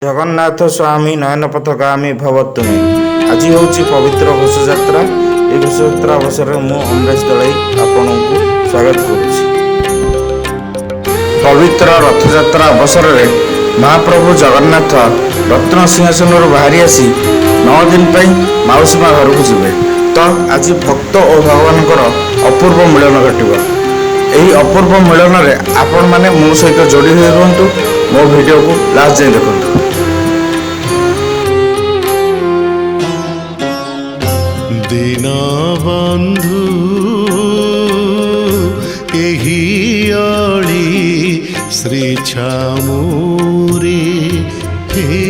ଜଗନ୍ନାଥ ସ୍ୱାମୀ ନୟନ ପଥଗାମୀ ଭବ ତୁମେ। ଆଜି ହେଉଛି ପବିତ୍ର ଘୋଷଯାତ୍ରା। ଏହି ଘୋଷଯାତ୍ରା ଅବସରରେ ମୁଁ ଅମରେଶ ଦଳେଇ ଆପଣଙ୍କୁ ସ୍ୱାଗତ କରୁଛି। ପବିତ୍ର ରଥଯାତ୍ରା ଅବସରରେ ମହାପ୍ରଭୁ ଜଗନ୍ନାଥ ରତ୍ନ ସିଂହାସନରୁ ବାହାରି ଆସି 9 ଦିନ ପାଇଁ ମାଉସୀ ମା ଘରକୁ ଯିବେ। ତ ଆଜି ଭକ୍ତ ଓ ଭଗବାନଙ୍କର ଅପୂର୍ବ ମିଳନ ଘଟିବ। ଏହି ଅପୂର୍ବ ମିଳନରେ ଆପଣମାନେ ମୋ ସହିତ ଯୋଡ଼ି ହୋଇ ରୁହନ୍ତୁ। ମୋ ଭିଡ଼ିଓକୁ ଲାଷ୍ଟ ଯାଏଁ ଦେଖନ୍ତୁ। दीनबन्धु एही अळी श्री छामुरे हे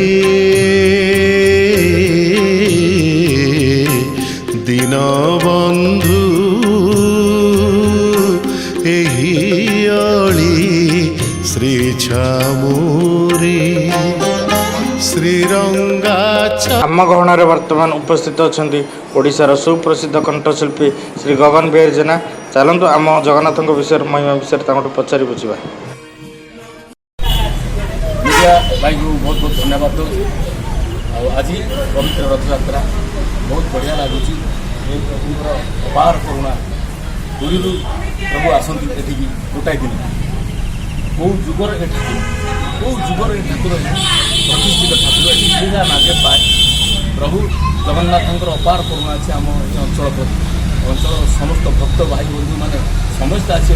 दीनबन्धु एही अळी श्री छामुरे श्रीरंगा आम गहणार बर्तमान उपस्थित अच्छा ओडिशार सुप्रसिद्ध कंठशिल्पी श्री गगन बिहारी जेना। चलतु आम जगन्नाथ विषय महिमा विषय पचारि बुझा। मीडिया भाई को बहुत बहुत धन्यवाद दूँ। आज पवित्र रथयात्रा बहुत बढ़िया लगुच। प्रभुर अपार करुणा दूरी प्रभु आसती एठिक गोटाए दिन कौ जुगर कौ जुगर ठाकुर प्रतिष्ठित ठाकुर ये नागे पाए प्रभु जगन्नाथ अपार करुणा अच्छे आम अंचल प्रति अंचल समस्त भक्त भाई बंधु मैंने समस्त आसी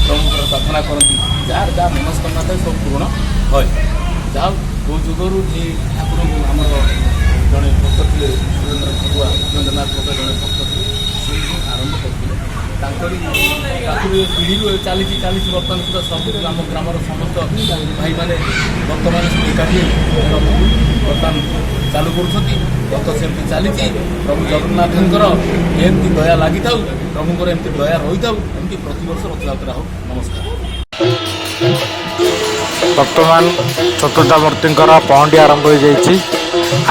प्रभु प्रार्थना करती जार जहाँ मनस्कामना था सब पूर्ण है। जहाँ कौ जुगर ये ठाकुर आम जड़े भक्त थे सुरेन्द्र खगुआ उपेन्द्रनाथ जड़े भक्त थे से आरंभ करते पीढ़ी चली बर्तमान सुधा सब आम ग्रामर समस्त भाई मैंने बर्तमान एकाठी बर्तमान चालू कर रथ सेमती चली प्रभु जगन्नाथंकर एमती दया लगी था प्रभुंर एमती दया रही था एमती प्रतिवर्ष रथयात्रा हो। नमस्कार। बर्तमान चतुर्था मूर्ति पहंडी आरंभ हो जाइए।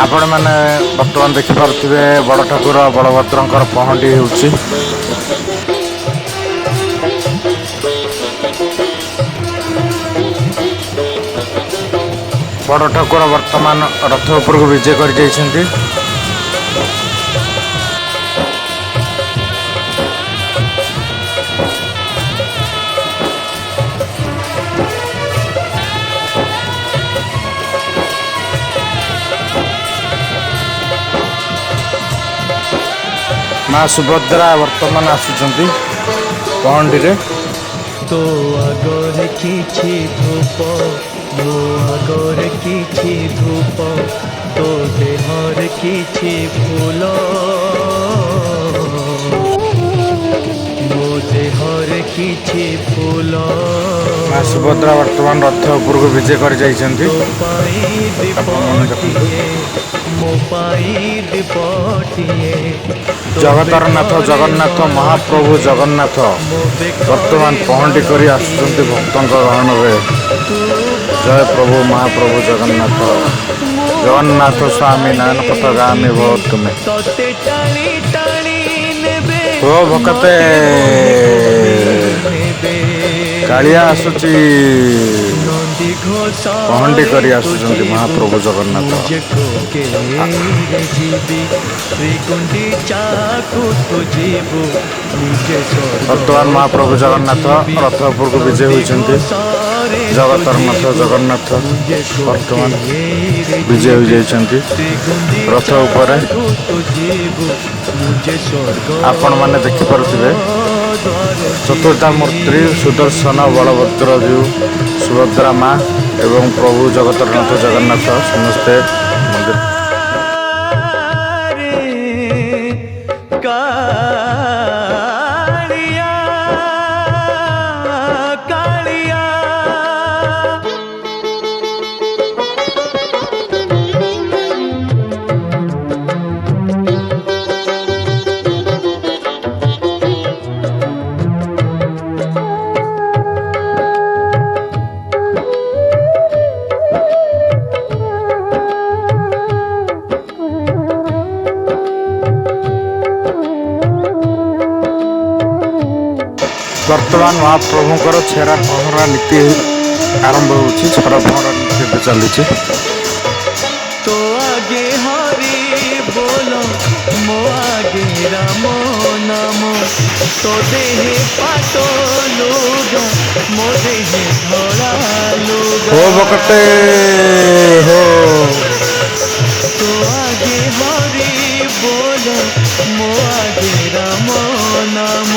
आपण मैंने बर्तमान देखिपे बड़ ठाकुर बलभद्र पहंडी हो बड़ ठाकुर वर्तमान रथ उपर को विजय कर जाइछन्ति। माँ सुभद्रा वर्तमान आसुचन्ति पहंडी रे। तो आगरे किछि धूप मो आगरे किछि धूप तो देहर किछि फूल मो देहर किछि फूल माँ सुभद्रा वर्तमान रथ उपर को विजय कर जाइछन्ति। जगतर नाथ जगन्नाथ महाप्रभु जगन्नाथ वर्तमान पहंडी करी आसुचन्ति भक्तों गहन रे। जय प्रभु महाप्रभु जगन्नाथ जगन्नाथ स्वामी नयन पथगामी भव तुमे। ओ भक्ते कालिया आसुची पहंडी करी आसुचन्ति महाप्रभु जगन्नाथ। वर्तमान महाप्रभु जगन्नाथ रथ उपर को विजय होइछन्ति। जगतर नाथ जगन्नाथ वर्तमान विजय हो जाइछन्ति रथ उपर। आपण माने देखि पारुथिबे चतुर्था मूर्ति सुदर्शन बलभद्र जीव सुभद्रा माँ एवं प्रभु जगतर नाथ जगन्नाथ समस्ते मंदिर वर्तमान महाप्रभुंकर छेरा पहरा नीति आरंभ होछि। छेरा पहरा नीति चली तो आगे हरि बोलो मो आगे राम नाम तो देहे पाटो लुगा मो देहे धड़ा लुगा हो बकते हो तो आगे हरि बोलो मो आगे राम नाम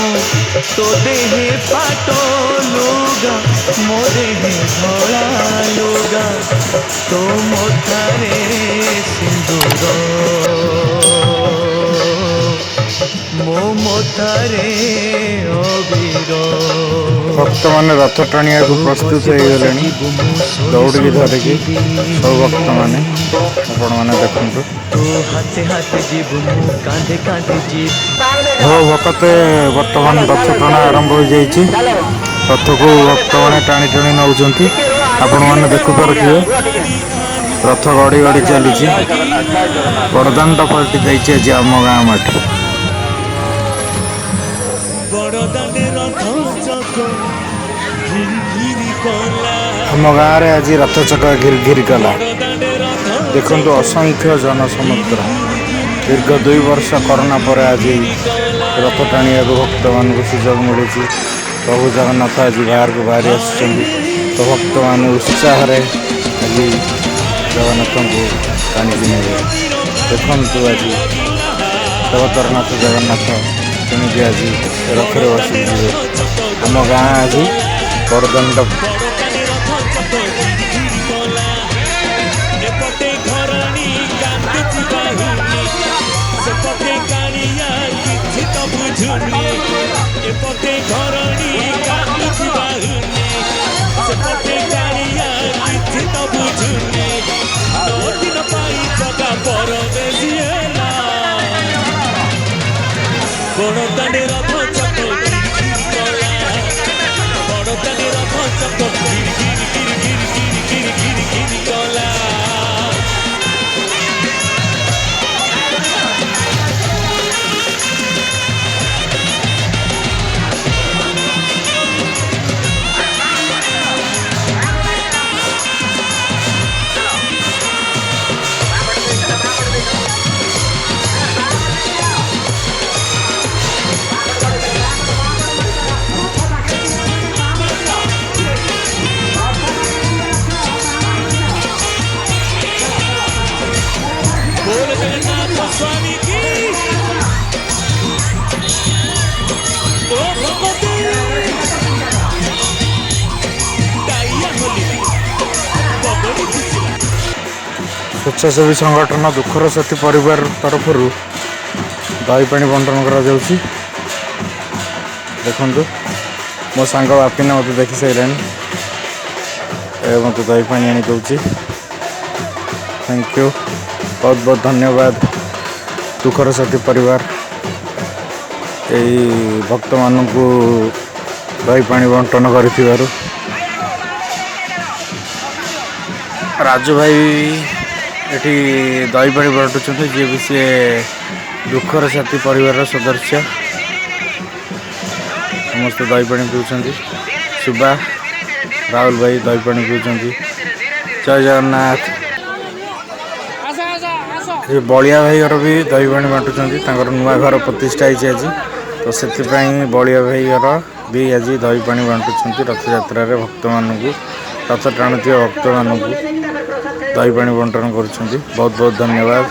तो देहे पाटो लुगा मो देहे धड़ा लुगा तो मोथारे सिंदूर मो मोथारे अबीर भक्त मैंने रथ टाणिया प्रस्तुत हो गले दौड़ी धरिकी सब भक्त मैंने आपण मैंने देखु तू हाथे हाथे जीव मु कांधे कांधे जीव हो भक्ते बर्तमान रथ टଣା आरंभ हो जाइए रथ को भक्त मैंने टाणी टाणी नौकरी आपण मैंने देखुपे रथ गड़ी गड़ी चली बड़दान पलटि जाइए आज आम गाँ मठ बड़दाने रथ चक घिरी घिरी कला आम गाँव में आज रथ चक घिरी घिरी कला देखु असंख्य जनसमुद्र दीर्घ 2 वर्ष कोरोना पर आज रथ टाणिया भक्त मान सुजोग मिली प्रभु जगन्नाथ आज बाहर को बाहरी आस तो भक्त मान उत्साह आज जगन्नाथ को टाणी ने देखु आज जगतरनाथ जगन्नाथ केमी आज रथरे बसी आम गाँ आज बरदंड एपटे घरणी कांदुची बाहुनी सेपटे कानिया किछि तो बुझुनी एपटे घरणी कांदुची बाहुनी सेपटे कानिया किछि तो बुझुनी दिन पाई जगा परदेसी हेला बड़दाने रथ चक कला बड़दाने रथ चक गिरी गिरी गिरी गिरी गिरी गिरी गिरी कला बोल जगन्नाथ स्वामी की ओ भगवती दाइया होली बगड़ी खुशिला स्वेच्छासेवी संगठन दुखर साथी परिवार तरफ दही पानी बंटन करा देखु मो सांग बापिना मत देखी सारे मत दही पानी आनी दौची थैंक यू बहुत बहुत धन्यवाद दुखर साथी परिवार यही भक्त मानू दही पानी बंटन कर राजू भाई ये दही पानी बांटुंट जी भी सी दुखर साथी परिवार सदस्य समस्त दही पानी पीछे सुबा राहुल भाई दही पानी पीछे जय जगन्नाथ ये बलिया भाई घर भी दही पानी बांटुंट नुआ घर प्रतिष्ठा है आज तो से बलिया भाई घर भी आज दही पानी बांटुंट रथ यात्रा भक्त मानू रथ टाणुवा भक्त मानू दही पानी बंटन कर बहुत बहुत धन्यवाद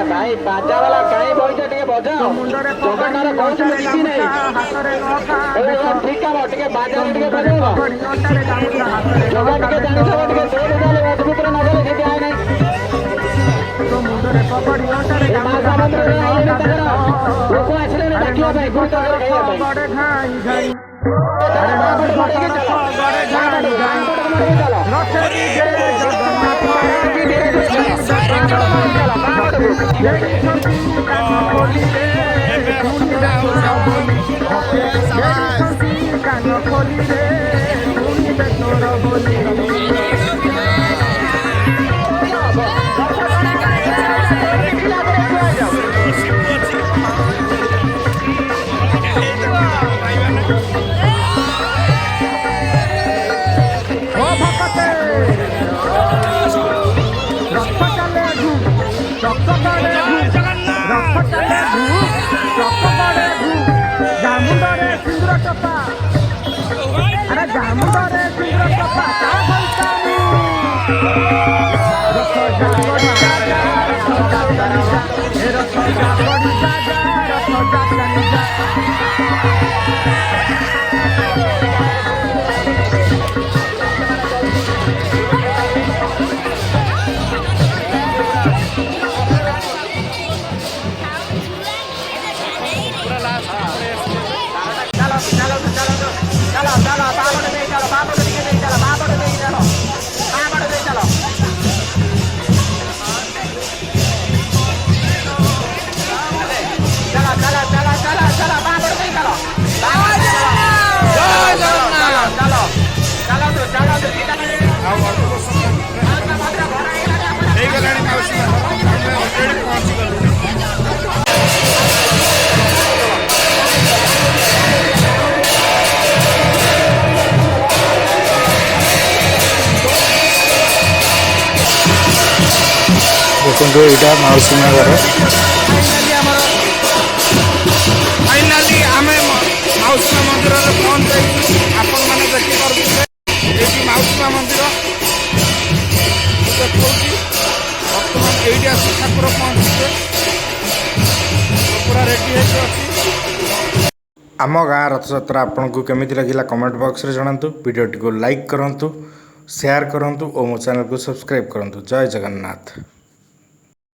भाई बाजा वाला काई बइजा टिके बजा जगन्नाथ कौन से जीती नहीं ठीक है टिके बाजा टिके बजाओ जगन टिके जानि सब टिके सोल डाले मजबूत न गले जीते आए नहीं तो मुंडरे पकड़ी ओंटारे मासा मंदिर रे आए नहीं तकर लोक आछले ने डाकिया भाई गुरु तो खाइया भाई बड़े घाई घाई अरे बाबा बड़े के चलो बड़े घाई घाई चलो रथरी जय जगन्नाथ की धीरे धीरे ଦେଖନ୍ତୁ ଏଇଟା ମାଉସୀ ମା ଘର। ଫାଇନାଲି ଆମେ ମାଉସୀ ମା ମନ୍ଦିରରେ ପହଞ୍ଚାଇଛୁ। ଆପଣମାନେ ଦେଖିପାରୁଥିବେ ଏଇଠି ମାଉସୀ ମା ମନ୍ଦିର ଦେଖାଉଛି। ବର୍ତ୍ତମାନ ଏଇଠି ଆସି ଠାକୁର ପହଞ୍ଚିବେ, ପୁରା ରେଡ଼ି ହେଇକି ଅଛି। ଆମ ଗାଁ ରଥଯାତ୍ରା ଆପଣଙ୍କୁ କେମିତି ଲାଗିଲା କମେଣ୍ଟ ବକ୍ସରେ ଜଣାନ୍ତୁ। ଭିଡ଼ିଓଟିକୁ ଲାଇକ୍ କରନ୍ତୁ, ସେୟାର କରନ୍ତୁ ଓ ମୋ ଚ୍ୟାନେଲକୁ ସବସ୍କ୍ରାଇବ୍ କରନ୍ତୁ। ଜୟ ଜଗନ୍ନାଥ।